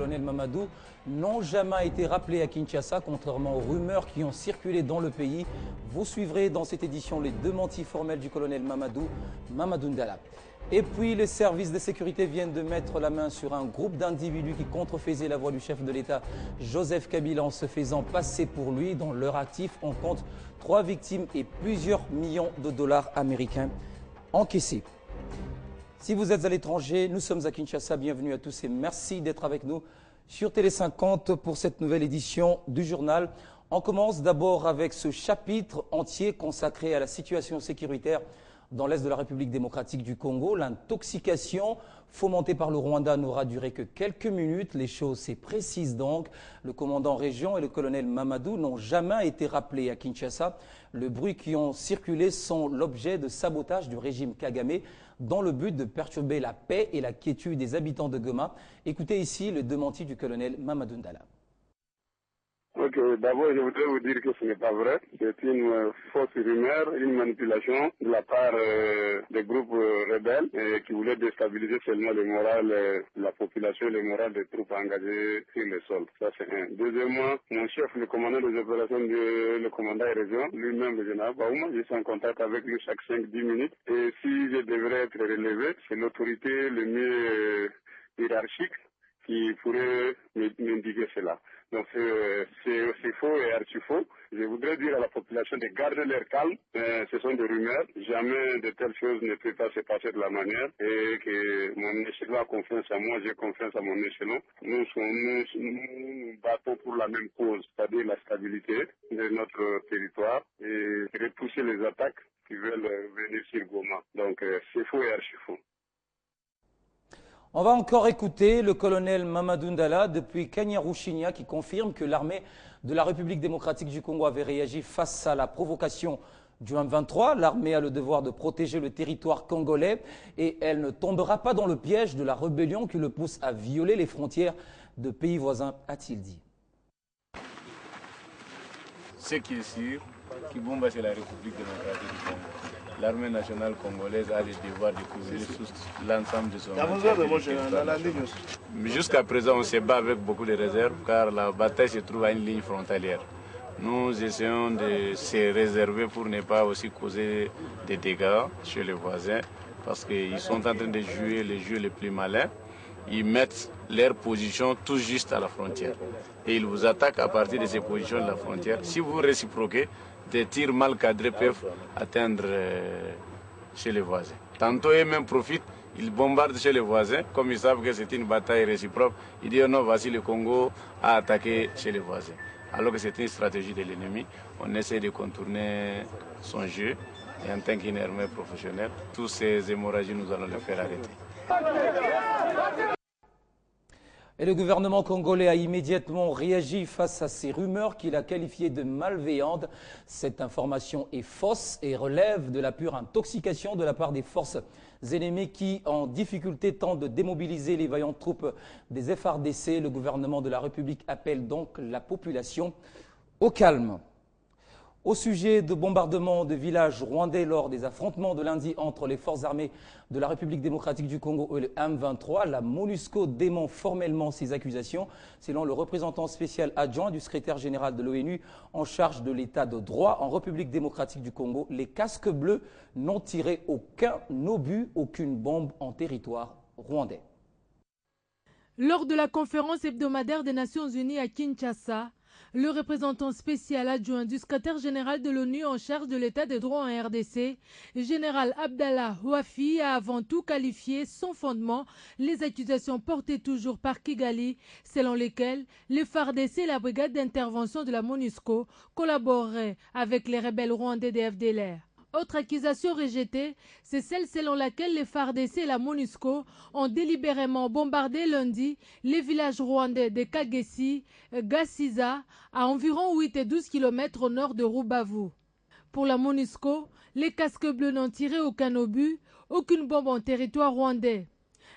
colonel Mamadou n'ont jamais été rappelés à Kinshasa, contrairement aux rumeurs qui ont circulé dans le pays. Vous suivrez dans cette édition les démentis formels du colonel Mamadou Ndala. Et puis, les services de sécurité viennent de mettre la main sur un groupe d'individus qui contrefaisaient la voix du chef de l'État, Joseph Kabila, en se faisant passer pour lui. Dans leur actif, on compte 3 victimes et plusieurs millions de dollars américains encaissés. Si vous êtes à l'étranger, nous sommes à Kinshasa. Bienvenue à tous et merci d'être avec nous sur Télé 50 pour cette nouvelle édition du journal. On commence d'abord avec ce chapitre entier consacré à la situation sécuritaire dans l'est de la République démocratique du Congo. L'intoxication fomentée par le Rwanda n'aura duré que quelques minutes. Les choses se précisent donc. Le commandant région et le colonel Mamadou n'ont jamais été rappelés à Kinshasa. Le bruit qui ont circulé sont l'objet de sabotage du régime Kagame dans le but de perturber la paix et la quiétude des habitants de Goma. Écoutez ici le démenti du colonel Mamadou Ndala. Ok, d'abord je voudrais vous dire que ce n'est pas vrai. C'est une fausse rumeur, une manipulation de la part des groupes rebelles qui voulaient déstabiliser seulement le moral de la population, le moral des troupes engagées sur le sol. Ça c'est un. Deuxièmement, mon chef, le commandant des opérations, le commandant de région, lui-même le général Baouma, je suis en contact avec lui chaque 5-10 minutes. Et si je devrais être relevé, c'est l'autorité le mieux hiérarchique qui pourrait m'indiquer cela. Donc c'est faux et archi-faux. Je voudrais dire à la population de garder leur calme. Ce sont des rumeurs. Jamais de telles choses ne peuvent pas se passer de la manière. Et que mon échelon a confiance en moi, j'ai confiance à mon échelon. Nous nous battons pour la même cause, c'est-à-dire la stabilité de notre territoire et repousser les attaques qui veulent venir sur Goma. Donc c'est faux et archi-faux. On va encore écouter le colonel Mamadou Ndala depuis Kanyaruchinya qui confirme que l'armée de la République démocratique du Congo avait réagi face à la provocation du M23. L'armée a le devoir de protéger le territoire congolais et elle ne tombera pas dans le piège de la rébellion qui le pousse à violer les frontières de pays voisins, a-t-il dit. Ce qui est sûr, Kibumba c'est la République démocratique du Congo. L'armée nationale congolaise a le devoir de couvrir l'ensemble de son territoire. Jusqu'à présent, on se bat avec beaucoup de réserves car la bataille se trouve à une ligne frontalière. Nous essayons de se réserver pour ne pas aussi causer des dégâts chez les voisins parce qu'ils sont en train de jouer les jeux les plus malins. Ils mettent leur position tout juste à la frontière et ils vous attaquent à partir de ces positions de la frontière. Si vous réciproquez, des tirs mal cadrés peuvent atteindre chez les voisins. Tantôt eux-mêmes profitent, ils bombardent chez les voisins, comme ils savent que c'est une bataille réciproque. Ils disent non, voici le Congo a attaqué chez les voisins. Alors que c'est une stratégie de l'ennemi, on essaie de contourner son jeu. Et en tant qu'une armée professionnelle, tous ces hémorragies, nous allons les faire arrêter. Et le gouvernement congolais a immédiatement réagi face à ces rumeurs qu'il a qualifiées de malveillantes. Cette information est fausse et relève de la pure intoxication de la part des forces ennemies qui, en difficulté, tentent de démobiliser les vaillantes troupes des FARDC. Le gouvernement de la République appelle donc la population au calme. Au sujet de bombardements de villages rwandais lors des affrontements de lundi entre les forces armées de la République démocratique du Congo et le M23, la MONUSCO dément formellement ces accusations. Selon le représentant spécial adjoint du secrétaire général de l'ONU en charge de l'état de droit en République démocratique du Congo, les casques bleus n'ont tiré aucun obus, aucune bombe en territoire rwandais. Lors de la conférence hebdomadaire des Nations Unies à Kinshasa, le représentant spécial adjoint du secrétaire général de l'ONU en charge de l'état des droits en RDC, général Abdallah Ouafi, a avant tout qualifié sans fondement les accusations portées toujours par Kigali, selon lesquelles les FARDC et la brigade d'intervention de la MONUSCO collaboreraient avec les rebelles rwandais des FDLR. Autre accusation rejetée, c'est celle selon laquelle les FARDC et la MONUSCO ont délibérément bombardé lundi les villages rwandais de Kagesi, Gassiza, à environ 8 et 12 km au nord de Rubavu. Pour la MONUSCO, les casques bleus n'ont tiré aucun obus, aucune bombe en territoire rwandais.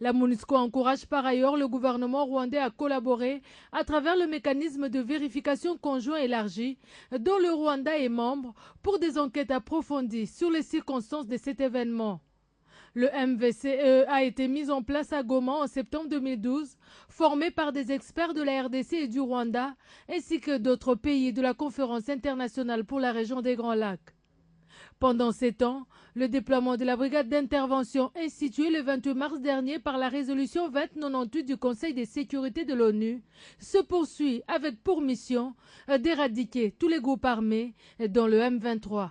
La MONUSCO encourage par ailleurs le gouvernement rwandais à collaborer à travers le mécanisme de vérification conjoint élargi dont le Rwanda est membre pour des enquêtes approfondies sur les circonstances de cet événement. Le MVCE a été mis en place à Goma en septembre 2012, formé par des experts de la RDC et du Rwanda, ainsi que d'autres pays de la Conférence internationale pour la région des Grands Lacs. Pendant ces temps, le déploiement de la brigade d'intervention instituée le 28 mars dernier par la résolution 2098 du Conseil de sécurité de l'ONU se poursuit avec pour mission d'éradiquer tous les groupes armés dont le M23.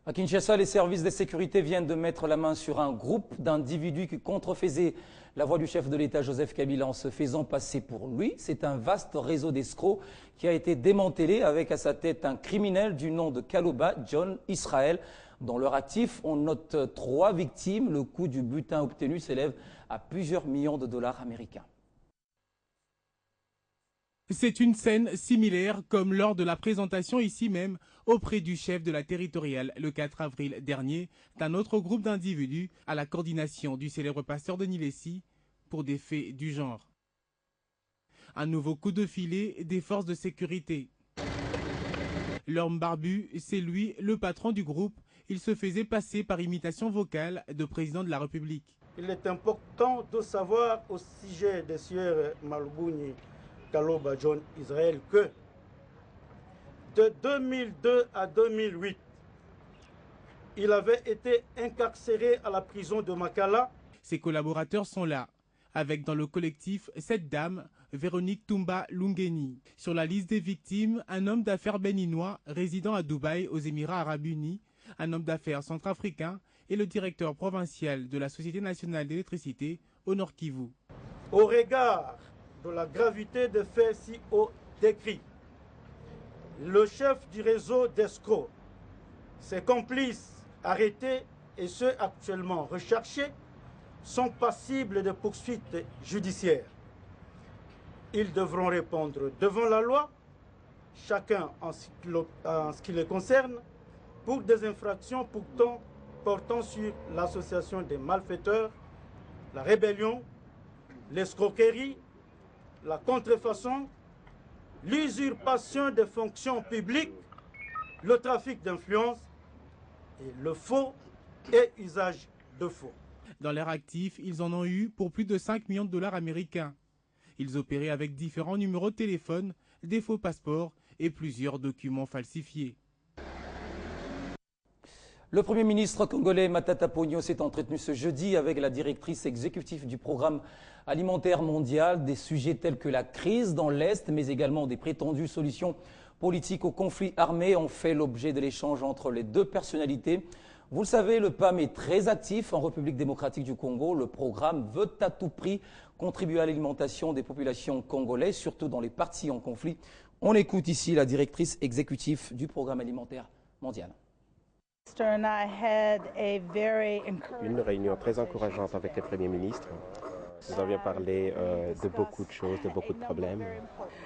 À Kinshasa, les services de sécurité viennent de mettre la main sur un groupe d'individus qui contrefaisaient la voix du chef de l'État Joseph Kabila en se faisant passer pour lui. C'est un vaste réseau d'escrocs qui a été démantelé avec à sa tête un criminel du nom de Kaloba John Israël. Dans leur actif, on note 3 victimes. Le coût du butin obtenu s'élève à plusieurs millions de dollars américains. C'est une scène similaire comme lors de la présentation ici même auprès du chef de la territoriale le 4 avril dernier d'un autre groupe d'individus à la coordination du célèbre pasteur de Nilessi pour des faits du genre. Un nouveau coup de filet des forces de sécurité. L'homme barbu, c'est lui le patron du groupe. Il se faisait passer par imitation vocale de président de la République. Il est important de savoir au sujet des sieurs Malbouni Kaloba John Israël que de 2002 à 2008, il avait été incarcéré à la prison de Makala. Ses collaborateurs sont là, avec dans le collectif cette dame, Véronique Toumba Lungeni. Sur la liste des victimes, un homme d'affaires béninois résidant à Dubaï aux Émirats Arabes Unis, un homme d'affaires centrafricain et le directeur provincial de la Société nationale d'électricité au Nord Kivu. Au regard de la gravité des faits si haut décrits, le chef du réseau d'escrocs, ses complices arrêtés et ceux actuellement recherchés sont passibles de poursuites judiciaires. Ils devront répondre devant la loi, chacun en ce qui les concerne, pour des infractions portant sur l'association des malfaiteurs, la rébellion, l'escroquerie, la contrefaçon, l'usurpation des fonctions publiques, le trafic d'influence et le faux et usage de faux. Dans leur actif, ils en ont eu pour plus de 5 millions de dollars américains. Ils opéraient avec différents numéros de téléphone, des faux passeports et plusieurs documents falsifiés. Le Premier ministre congolais Matata Ponyo s'est entretenu ce jeudi avec la directrice exécutive du Programme alimentaire mondial. Des sujets tels que la crise dans l'Est, mais également des prétendues solutions politiques au conflit armé ont fait l'objet de l'échange entre les deux personnalités. Vous le savez, le PAM est très actif en République démocratique du Congo. Le programme veut à tout prix contribuer à l'alimentation des populations congolaises, surtout dans les parties en conflit. On écoute ici la directrice exécutive du Programme alimentaire mondial. Une réunion très encourageante avec le Premier ministre. Nous avions parlé de beaucoup de choses, de beaucoup de problèmes.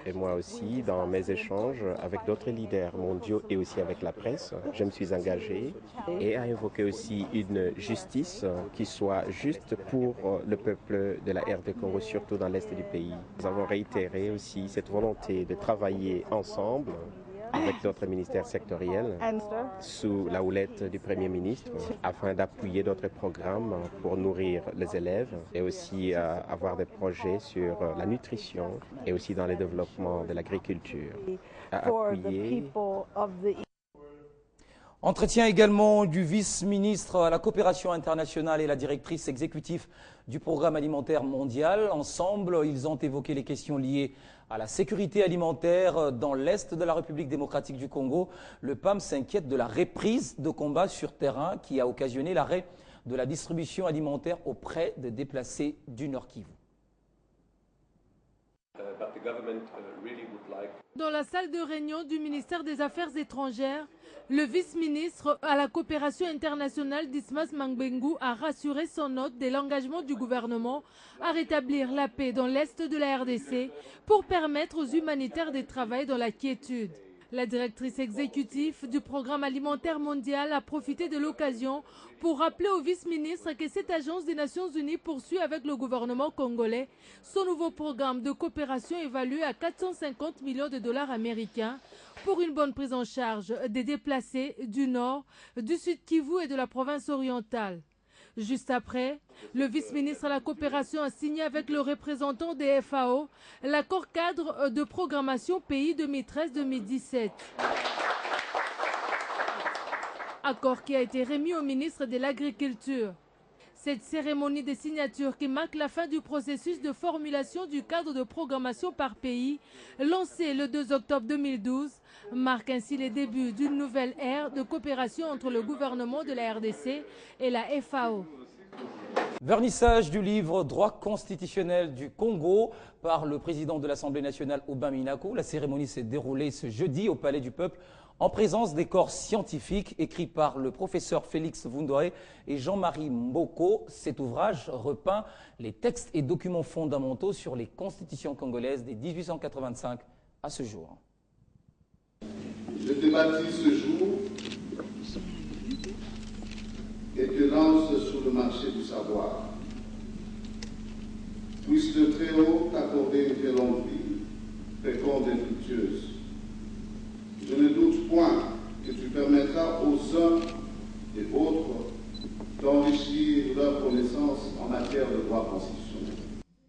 Et moi aussi, dans mes échanges avec d'autres leaders mondiaux et aussi avec la presse, je me suis engagé et à invoquer aussi une justice qui soit juste pour le peuple de la RD Congo, surtout dans l'Est du pays. Nous avons réitéré aussi cette volonté de travailler ensemble avec d'autres ministères sectoriels sous la houlette du Premier ministre afin d'appuyer d'autres programmes pour nourrir les élèves et aussi avoir des projets sur la nutrition et aussi dans le développement de l'agriculture. Entretien également du vice-ministre à la coopération internationale et la directrice exécutive du Programme alimentaire mondial. Ensemble, ils ont évoqué les questions liées à la sécurité alimentaire dans l'Est de la République démocratique du Congo. Le PAM s'inquiète de la reprise de combats sur terrain qui a occasionné l'arrêt de la distribution alimentaire auprès des déplacés du Nord Kivu. Dans la salle de réunion du ministère des Affaires étrangères, le vice-ministre à la coopération internationale Dismas Mangbengu a rassuré son hôte de l'engagement du gouvernement à rétablir la paix dans l'Est de la RDC pour permettre aux humanitaires de travailler dans la quiétude. La directrice exécutive du Programme alimentaire mondial a profité de l'occasion pour rappeler au vice-ministre que cette agence des Nations Unies poursuit avec le gouvernement congolais son nouveau programme de coopération évalué à 450 millions de dollars américains pour une bonne prise en charge des déplacés du Nord, du Sud Kivu et de la province orientale. Juste après, le vice-ministre à la coopération a signé avec le représentant des FAO l'accord cadre de programmation pays 2013-2017. Accord qui a été remis au ministre de l'Agriculture. Cette cérémonie de signature qui marque la fin du processus de formulation du cadre de programmation par pays, lancé le 2 octobre 2012, marque ainsi les débuts d'une nouvelle ère de coopération entre le gouvernement de la RDC et la FAO. Vernissage du livre « Droit constitutionnel du Congo » par le président de l'Assemblée nationale, Aubin Minakou. La cérémonie s'est déroulée ce jeudi au Palais du Peuple en présence des corps scientifiques écrits par le professeur Félix Vundoé et Jean-Marie Mboko. Cet ouvrage repeint les textes et documents fondamentaux sur les constitutions congolaises des 1885 à ce jour. Je te baptise ce jour et te lance sur le marché du savoir. Puisse le Très-Haut t'accorder une très longue vie, féconde et fructueuse. Je ne doute point que tu permettras aux uns et autres d'enrichir leur connaissance en matière de droit constitutionnel.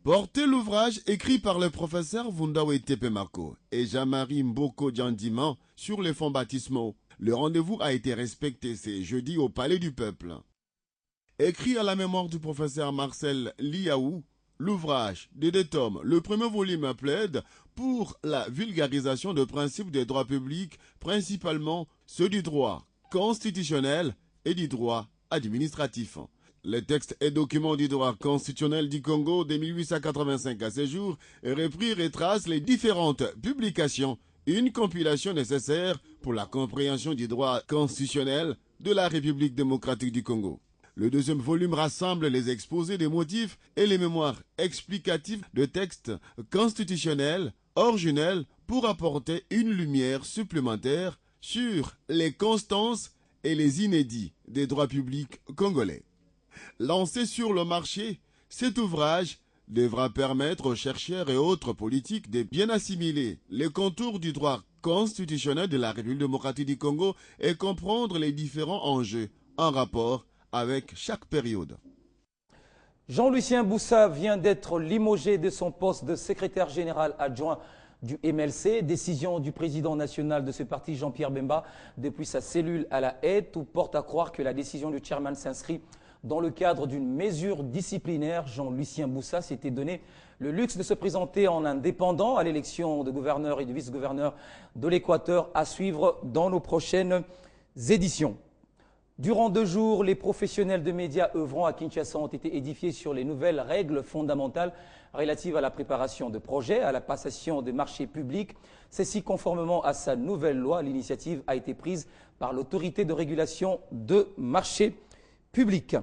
Portez l'ouvrage écrit par le professeur Vundawe Tepemako et Jean-Marie Mboko Diandiman sur les fonds baptismaux. Le rendez-vous a été respecté ce jeudi au Palais du Peuple. Écrit à la mémoire du professeur Marcel Liaou, l'ouvrage de 2 tomes, le premier volume plaide pour la vulgarisation de principes des droits publics, principalement ceux du droit constitutionnel et du droit administratif. Les textes et documents du droit constitutionnel du Congo de 1885 à ce jour repris retracent les différentes publications, une compilation nécessaire pour la compréhension du droit constitutionnel de la République démocratique du Congo. Le deuxième volume rassemble les exposés des motifs et les mémoires explicatives de textes constitutionnels originels pour apporter une lumière supplémentaire sur les constances et les inédits des droits publics congolais. Lancé sur le marché, cet ouvrage devra permettre aux chercheurs et autres politiques de bien assimiler les contours du droit constitutionnel de la République démocratique du Congo et comprendre les différents enjeux en rapport avec chaque période. Jean-Lucien Boussa vient d'être limogé de son poste de secrétaire général adjoint du MLC. Décision du président national de ce parti, Jean-Pierre Bemba, depuis sa cellule à la haie. Tout porte à croire que la décision du chairman s'inscrit dans le cadre d'une mesure disciplinaire. Jean-Lucien Boussa s'était donné le luxe de se présenter en indépendant à l'élection de gouverneur et de vice-gouverneur de l'Équateur, à suivre dans nos prochaines éditions. Durant 2 jours, les professionnels de médias œuvrant à Kinshasa ont été édifiés sur les nouvelles règles fondamentales relatives à la préparation de projets, à la passation des marchés publics. Ceci, conformément à sa nouvelle loi, l'initiative a été prise par l'autorité de régulation de marchés publics.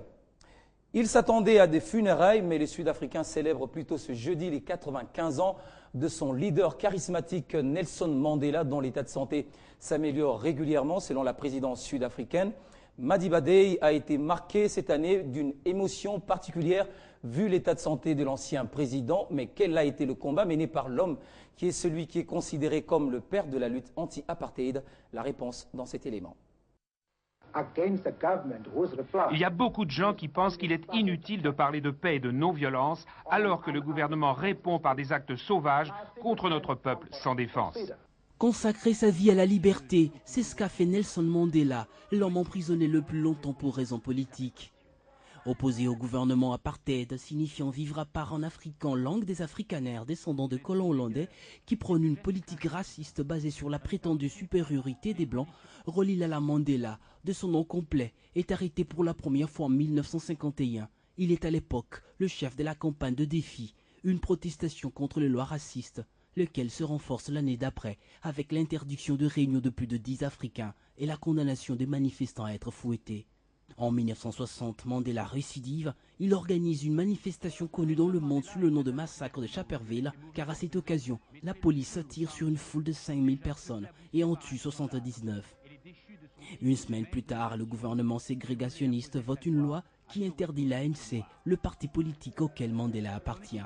Il s'attendait à des funérailles, mais les Sud-Africains célèbrent plutôt ce jeudi les 95 ans de son leader charismatique Nelson Mandela, dont l'état de santé s'améliore régulièrement selon la présidence sud-africaine. Madiba Day a été marqué cette année d'une émotion particulière vu l'état de santé de l'ancien président. Mais quel a été le combat mené par l'homme qui est celui qui est considéré comme le père de la lutte anti-apartheid? La réponse dans cet élément. Il y a beaucoup de gens qui pensent qu'il est inutile de parler de paix et de non-violence alors que le gouvernement répond par des actes sauvages contre notre peuple sans défense. Consacrer sa vie à la liberté, c'est ce qu'a fait Nelson Mandela, l'homme emprisonné le plus longtemps pour raisons politiques. Opposé au gouvernement apartheid, signifiant vivre à part en africain, langue des afrikaners descendants de colons hollandais qui prônent une politique raciste basée sur la prétendue supériorité des Blancs, Roli Lala Mandela, de son nom complet, est arrêté pour la première fois en 1951. Il est à l'époque le chef de la campagne de défi, une protestation contre les lois racistes, lequel se renforce l'année d'après avec l'interdiction de réunion de plus de 10 Africains et la condamnation des manifestants à être fouettés. En 1960, Mandela récidive. Il organise une manifestation connue dans le monde sous le nom de massacre de Schapperville, car à cette occasion, la police tire sur une foule de 5000 personnes et en tue 79. Une semaine plus tard, le gouvernement ségrégationniste vote une loi qui interdit l'ANC, le parti politique auquel Mandela appartient.